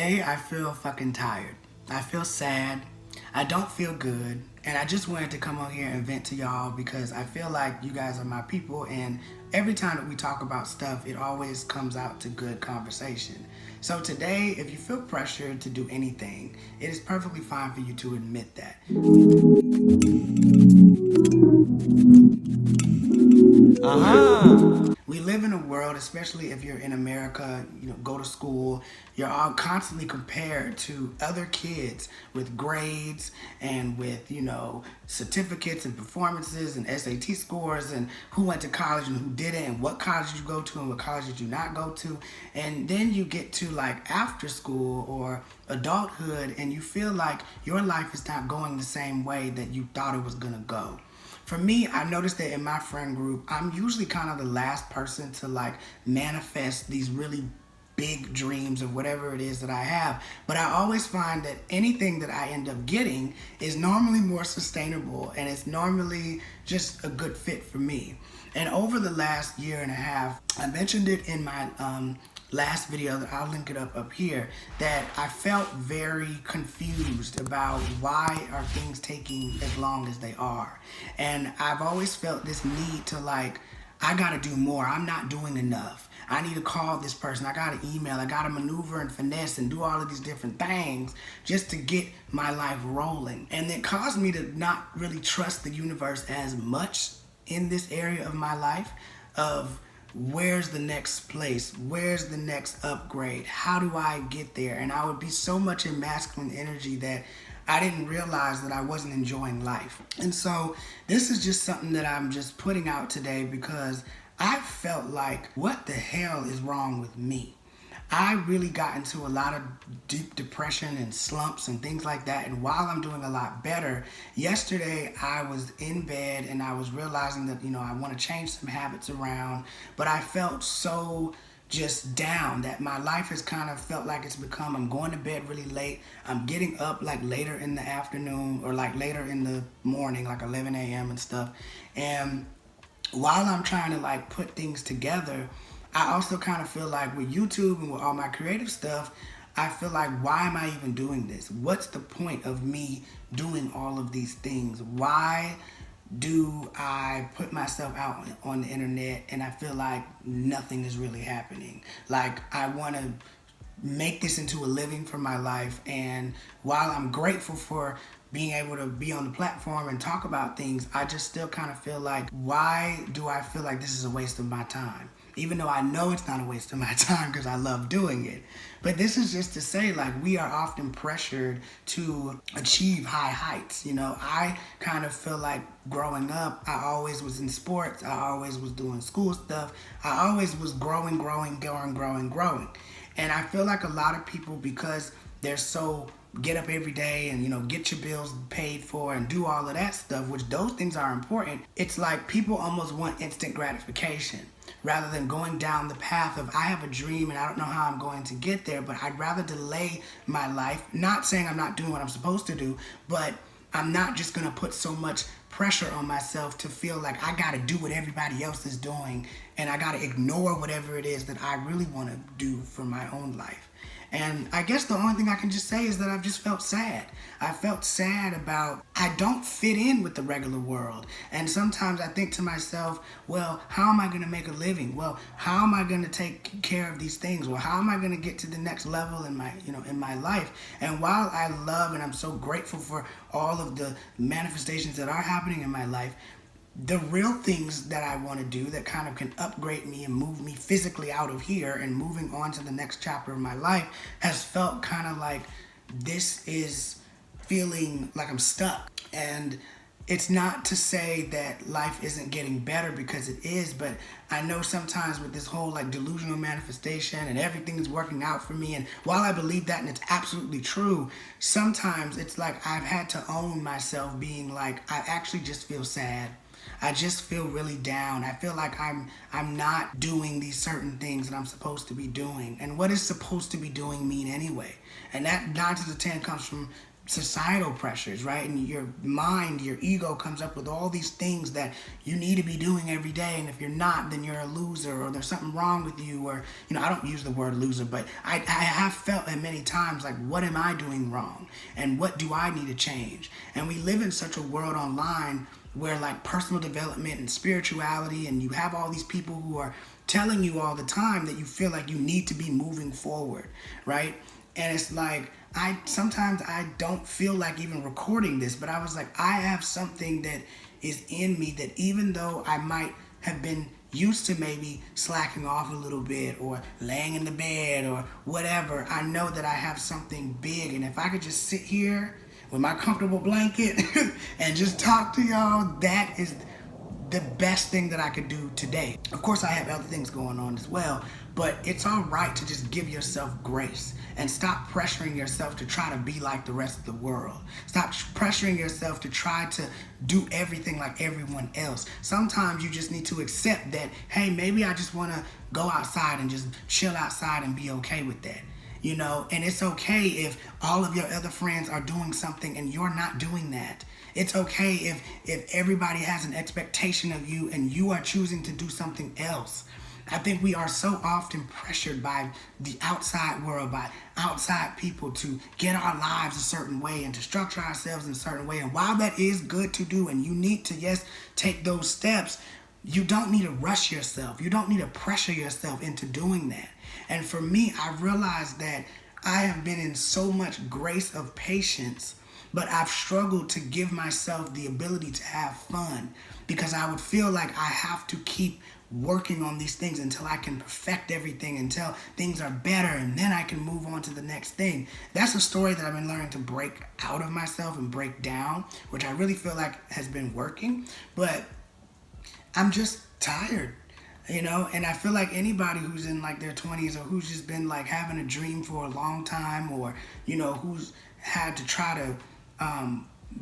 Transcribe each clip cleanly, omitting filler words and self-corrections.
Today I feel fucking tired. I feel sad. I don't feel good. And I just wanted to come on here and vent to y'all because I feel like you guys are my people, and every time that we talk about stuff, it always comes out to good conversation. So today, if you feel pressured to do anything, it is perfectly fine for you to admit that. We live in a world, especially if you're in America, go to school, you're all constantly compared to other kids with grades and with, certificates and performances and SAT scores and who went to college and who didn't and what college did you go to and what college did you not go to. And then you get to like after school or adulthood and you feel like your life is not going the same way that you thought it was gonna go. For me, I noticed that in my friend group, I'm usually kind of the last person to like manifest these really big dreams of whatever it is that I have. But I always find that anything that I end up getting is normally more sustainable and it's normally just a good fit for me. And over the last year and a half, I mentioned it in my last video that I'll link it up here, that I felt very confused about why are things taking as long as they are. And I've always felt this need to like, I gotta do more. I'm not doing enough. I need to call this person. I gotta email. I gotta maneuver and finesse and do all of these different things just to get my life rolling. And it caused me to not really trust the universe as much in this area of my life of where's the next place? Where's the next upgrade? How do I get there? And I would be so much in masculine energy that I didn't realize that I wasn't enjoying life. And so this is just something that I'm just putting out today because I felt like, what the hell is wrong with me? I really got into a lot of deep depression and slumps and things like that. And while I'm doing a lot better, yesterday I was in bed and I was realizing that, I want to change some habits around, but I felt so just down that my life has kind of felt like it's become, I'm going to bed really late. I'm getting up like later in the afternoon or like later in the morning, like 11 a.m. and stuff. And while I'm trying to like put things together, I also kind of feel like with YouTube and with all my creative stuff, I feel like, why am I even doing this? What's the point of me doing all of these things? Why do I put myself out on the internet and I feel like nothing is really happening? Like, I want to make this into a living for my life, and while I'm grateful for being able to be on the platform and talk about things, I just still kind of feel like, why do I feel like this is a waste of my time? Even though I know it's not a waste of my time because I love doing it. But this is just to say, like, we are often pressured to achieve high heights. I kind of feel like growing up, I always was in sports. I always was doing school stuff. I always was growing. And I feel like a lot of people, because they're so get up every day and, get your bills paid for and do all of that stuff, which those things are important. It's like people almost want instant gratification rather than going down the path of, I have a dream and I don't know how I'm going to get there, but I'd rather delay my life. Not saying I'm not doing what I'm supposed to do, but I'm not just going to put so much pressure on myself to feel like I got to do what everybody else is doing and I got to ignore whatever it is that I really want to do for my own life. And I guess the only thing I can just say is that I've just felt sad. I felt sad about, I don't fit in with the regular world. And sometimes I think to myself, well, how am I going to make a living? Well, how am I going to take care of these things? Well, how am I going to get to the next level in my, in my life? And while I love and I'm so grateful for all of the manifestations that are happening in my life, the real things that I want to do that kind of can upgrade me and move me physically out of here and moving on to the next chapter of my life has felt kind of like this is feeling like I'm stuck. And it's not to say that life isn't getting better, because it is, but I know sometimes with this whole like delusional manifestation and everything is working out for me, and while I believe that and it's absolutely true, sometimes it's like I've had to own myself being like, I actually just feel sad. I just feel really down. I feel like I'm not doing these certain things that I'm supposed to be doing. And what is supposed to be doing mean anyway? And that 9 to the 10 comes from societal pressures, right? And your mind, your ego comes up with all these things that you need to be doing every day. And if you're not, then you're a loser, or there's something wrong with you. Or, I don't use the word loser, but I have felt at many times like, what am I doing wrong? And what do I need to change? And we live in such a world online where like personal development and spirituality, and you have all these people who are telling you all the time that you feel like you need to be moving forward, right? And it's like, sometimes I don't feel like even recording this, but I was like, I have something that is in me that even though I might have been used to maybe slacking off a little bit or laying in the bed or whatever, I know that I have something big. And if I could just sit here with my comfortable blanket and just talk to y'all, that is the best thing that I could do today. Of course, I have other things going on as well, but it's all right to just give yourself grace and stop pressuring yourself to try to be like the rest of the world. Stop pressuring yourself to try to do everything like everyone else. Sometimes you just need to accept that, hey, maybe I just want to go outside and just chill outside and be okay with that. And it's okay if all of your other friends are doing something and you're not doing that. It's okay if everybody has an expectation of you and you are choosing to do something else. I think we are so often pressured by the outside world, by outside people to get our lives a certain way and to structure ourselves in a certain way. And while that is good to do and you need to, yes, take those steps, you don't need to rush yourself. You don't need to pressure yourself into doing that. And for me, I realized that I have been in so much grace of patience, but I've struggled to give myself the ability to have fun because I would feel like I have to keep working on these things until I can perfect everything, until things are better, and then I can move on to the next thing. That's a story that I've been learning to break out of myself and break down, which I really feel like has been working, but I'm just tired. And I feel like anybody who's in like their 20s or who's just been like having a dream for a long time, or, who's had to try to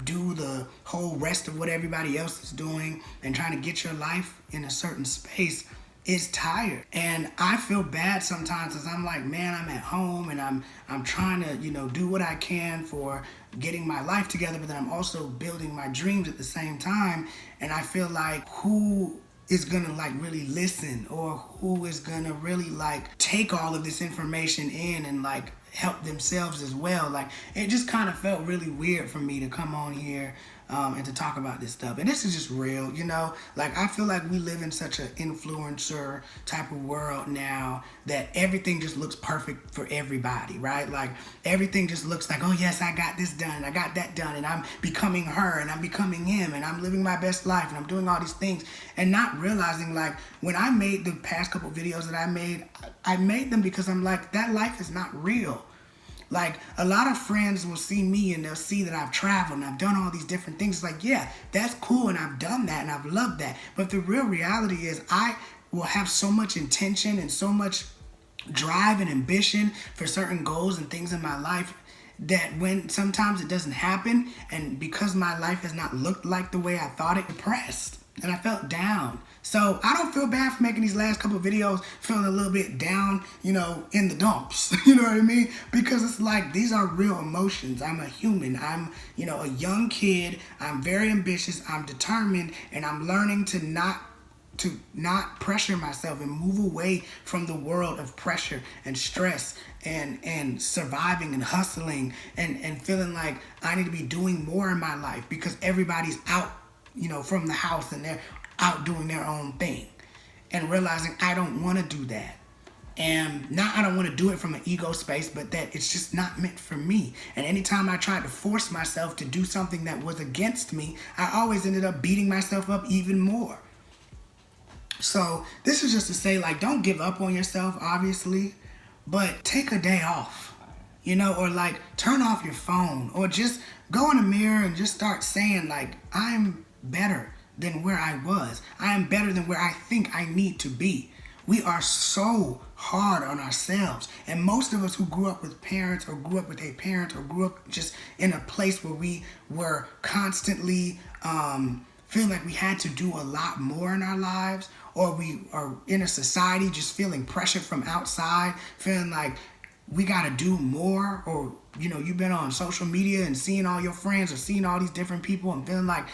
do the whole rest of what everybody else is doing and trying to get your life in a certain space is tired. And I feel bad sometimes because I'm like, man, I'm at home and I'm trying to, do what I can for getting my life together, but then I'm also building my dreams at the same time. And I feel like who is gonna like really listen, or who is gonna really like take all of this information in and like help themselves as well. Like, it just kind of felt really weird for me to come on here and to talk about this stuff. And this is just real, like I feel like we live in such an influencer type of world now that everything just looks perfect for everybody, right? Like everything just looks like, oh yes, I got this done, I got that done, and I'm becoming her and I'm becoming him and I'm living my best life and I'm doing all these things, and not realizing like when I made the past couple videos that I made them because I'm like, that life is not real. Like, a lot of friends will see me and they'll see that I've traveled and I've done all these different things. It's like, yeah, that's cool and I've done that and I've loved that. But the real reality is I will have so much intention and so much drive and ambition for certain goals and things in my life that when sometimes it doesn't happen, and because my life has not looked like the way I thought it, depressed. And I felt down. So I don't feel bad for making these last couple of videos feeling a little bit down, in the dumps. You know what I mean? Because it's like, these are real emotions. I'm a human. I'm, a young kid. I'm very ambitious. I'm determined. And I'm learning to not pressure myself and move away from the world of pressure and stress and surviving and hustling and feeling like I need to be doing more in my life because everybody's out, from the house and they're out doing their own thing, and realizing I don't want to do that. And not I don't want to do it from an ego space, but that it's just not meant for me. And anytime I tried to force myself to do something that was against me, I always ended up beating myself up even more. So this is just to say, like, don't give up on yourself, obviously, but take a day off, or like turn off your phone, or just go in the mirror and just start saying like, I'm better than where I was. I am better than where I think I need to be. We are so hard on ourselves. And most of us who grew up with parents or grew up with a parent or grew up just in a place where we were constantly feeling like we had to do a lot more in our lives, or we are in a society just feeling pressure from outside, feeling like we got to do more, or you've been on social media and seeing all your friends or seeing all these different people and feeling like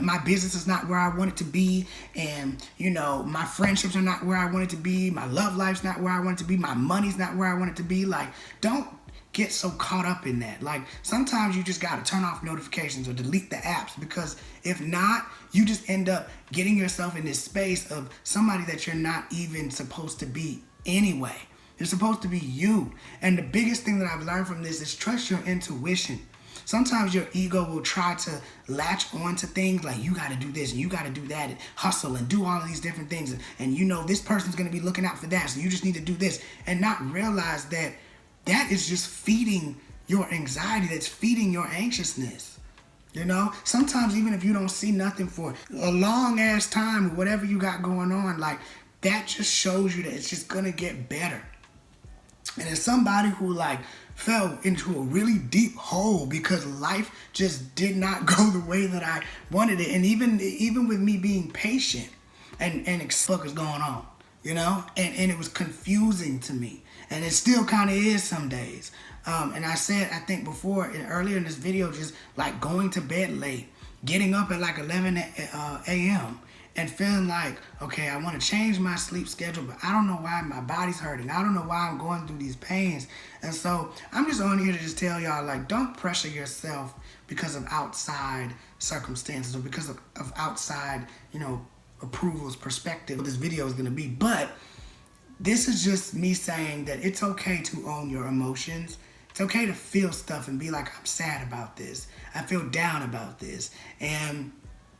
my business is not where I want it to be, and my friendships are not where I want it to be, my love life's not where I want it to be, my money's not where I want it to be. Like, don't get so caught up in that. Like, sometimes you just got to turn off notifications or delete the apps, because if not, you just end up getting yourself in this space of somebody that you're not even supposed to be anyway. You're supposed to be you. And the biggest thing that I've learned from this is trust your intuition. Sometimes your ego will try to latch onto things like, you got to do this and you got to do that and hustle and do all of these different things. And this person's going to be looking out for that, so you just need to do this, and not realize that that is just feeding your anxiety. That's feeding your anxiousness. Sometimes even if you don't see nothing for a long ass time or whatever you got going on, like, that just shows you that it's just going to get better. And as somebody who fell into a really deep hole because life just did not go the way that I wanted it, and even with me being patient and fuck is going on, and it was confusing to me, and it still kind of is some days. And I said, I think earlier in this video, just like going to bed late, getting up at 11 a.m. and feeling like, okay, I want to change my sleep schedule, but I don't know why my body's hurting. I don't know why I'm going through these pains. And so I'm just on here to just tell y'all, don't pressure yourself because of outside circumstances or because of outside, approvals, perspective, what this video is going to be. But this is just me saying that it's okay to own your emotions. It's okay to feel stuff and be like, I'm sad about this. I feel down about this. And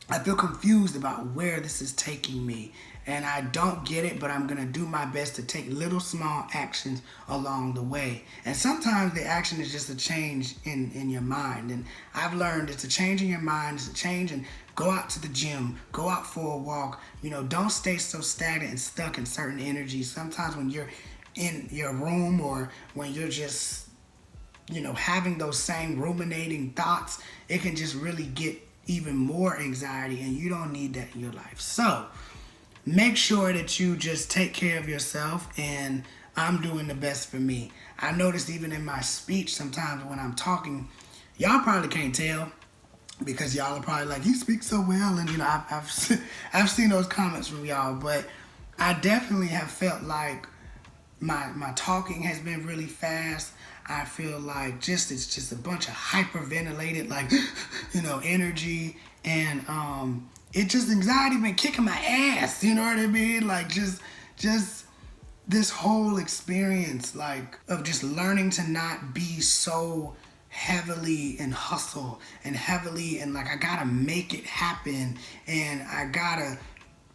I feel confused about where this is taking me. And I don't get it, but I'm going to do my best to take little small actions along the way. And sometimes the action is just a change in your mind. And I've learned it's a change in your mind. It's a change, and go out to the gym. Go out for a walk. Don't stay so stagnant and stuck in certain energies. Sometimes when you're in your room, or when you're just, having those same ruminating thoughts, it can just really get even more anxiety, and you don't need that in your life. So make sure that you just take care of yourself, and I'm doing the best for me. I noticed even in my speech sometimes when I'm talking, y'all probably can't tell because y'all are probably like, you speak so well, and I've seen those comments from y'all, but I definitely have felt like my talking has been really fast. I feel like it's just a bunch of hyperventilated, energy, and anxiety been kicking my ass, you know what I mean? Just this whole experience, of just learning to not be so heavily in hustle and heavily and I gotta make it happen, and I gotta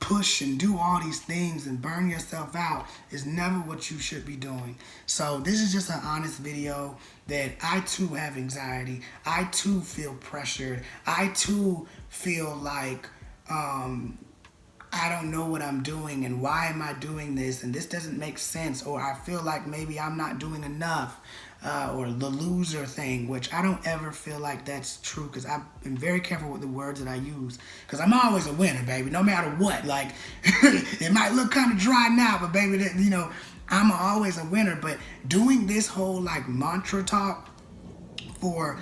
push and do all these things and burn yourself out is never what you should be doing. So this is just an honest video that I too have anxiety. I too feel pressured. I too feel like I don't know what I'm doing, and why am I doing this, and this doesn't make sense, or I feel like maybe I'm not doing enough, or the loser thing, which I don't ever feel like that's true, because I've been very careful with the words that I use, because I'm always a winner, baby, no matter what. It might look kind of dry now, but baby, I'm always a winner. But doing this whole mantra talk for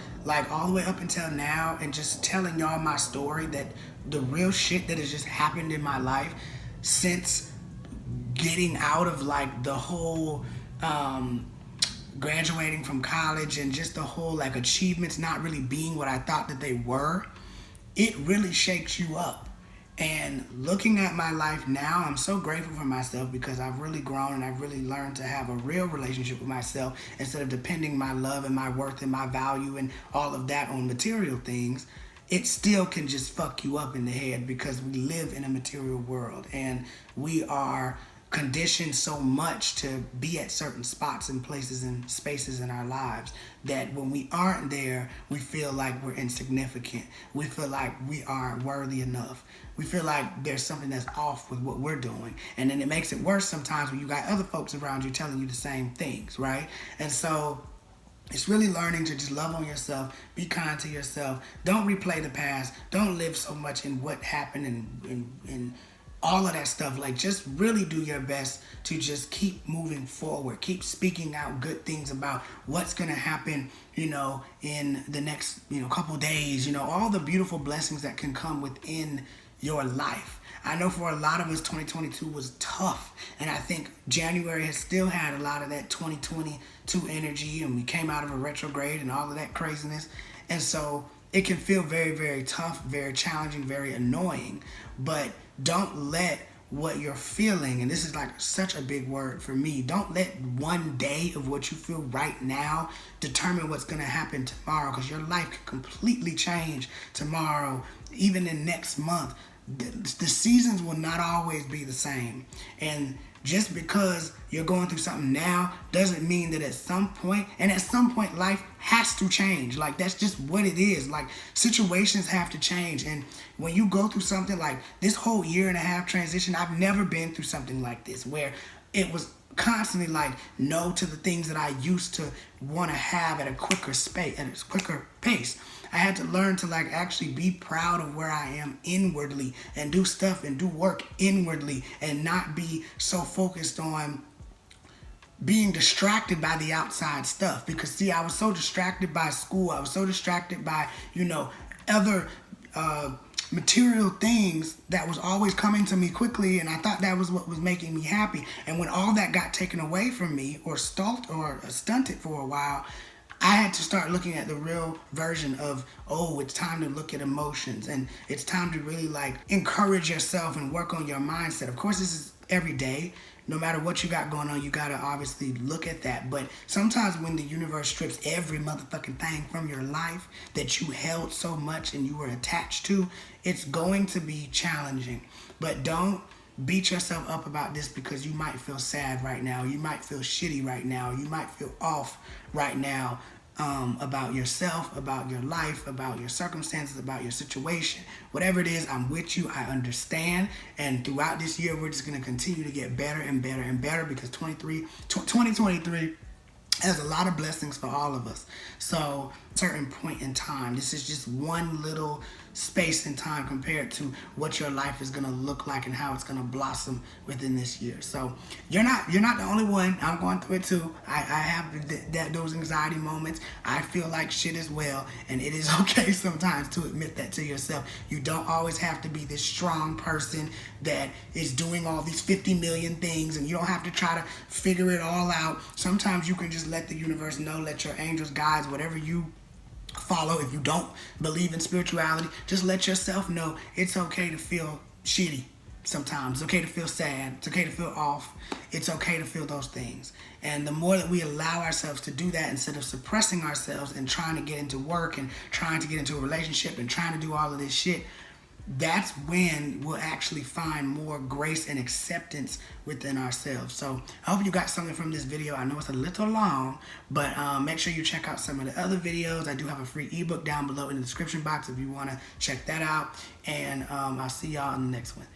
all the way up until now, and just telling y'all my story, that the real shit that has just happened in my life since getting out of the whole graduating from college, and just the whole achievements not really being what I thought that they were, it really shakes you up. And looking at my life now, I'm so grateful for myself, because I've really grown and I've really learned to have a real relationship with myself, instead of depending my love and my worth and my value and all of that on material things. It still can just fuck you up in the head, because we live in a material world, and we are conditioned so much to be at certain spots and places and spaces in our lives, that when we aren't there, we feel like we're insignificant. We feel like we aren't worthy enough. We feel like there's something that's off with what we're doing. And then it makes it worse sometimes when you got other folks around you telling you the same things, right? And so it's really learning to just love on yourself, be kind to yourself. Don't replay the past. Don't live so much in what happened and all of that stuff. Like, just really do your best to just keep moving forward, keep speaking out good things about what's going to happen, in the next, couple days, all the beautiful blessings that can come within your life. I know for a lot of us, 2022 was tough, and I think January has still had a lot of that 2022 energy, and we came out of a retrograde and all of that craziness, and so it can feel very, very tough, very challenging, very annoying, but don't let what you're feeling, and this is like such a big word for me, don't let one day of what you feel right now determine what's going to happen tomorrow, because your life can completely change tomorrow, even in next month. The seasons will not always be the same, and just because you're going through something now doesn't mean that at some point life has to change. Like, that's just what it is. Like, situations have to change, and when you go through something like this whole year and a half transition, I've never been through something like this where it was constantly like no to the things that I used to want to have at a quicker pace. I had to learn to like actually be proud of where I am inwardly and do stuff and do work inwardly and not be so focused on being distracted by the outside stuff. Because see, I was so distracted by school, I was so distracted by other material things that was always coming to me quickly, and I thought that was what was making me happy. And when all that got taken away from me or stunted for a while, I had to start looking at the real version of, it's time to look at emotions, and it's time to really like encourage yourself and work on your mindset. Of course, this is every day. No matter what you got going on, you gotta obviously look at that. But sometimes when the universe strips every motherfucking thing from your life that you held so much and you were attached to, it's going to be challenging. But don't beat yourself up about this, because you might feel sad right now. You might feel shitty right now. You might feel off right now about yourself, about your life, about your circumstances, about your situation. Whatever it is, I'm with you. I understand. And throughout this year, we're just going to continue to get better and better and better, because 2023 has a lot of blessings for all of us. So, certain point in time, this is just one little space in time compared to what your life is going to look like and how it's going to blossom within this year. So you're not the only one. I'm going through it too. I have those anxiety moments. I feel like shit as well, and it is okay sometimes to admit that to yourself. You don't always have to be this strong person that is doing all these 50 million things, and you don't have to try to figure it all out. Sometimes you can just let the universe know, let your angels, guides, whatever you follow. If you don't believe in spirituality, just let yourself know it's okay to feel shitty sometimes. It's okay to feel sad. It's okay to feel off. It's okay to feel those things. And the more that we allow ourselves to do that, instead of suppressing ourselves and trying to get into work and trying to get into a relationship and trying to do all of this shit, that's when we'll actually find more grace and acceptance within ourselves. So I hope you got something from this video. I know it's a little long, but make sure you check out some of the other videos. I do have a free ebook down below in the description box if you want to check that out. And I'll see y'all in the next one.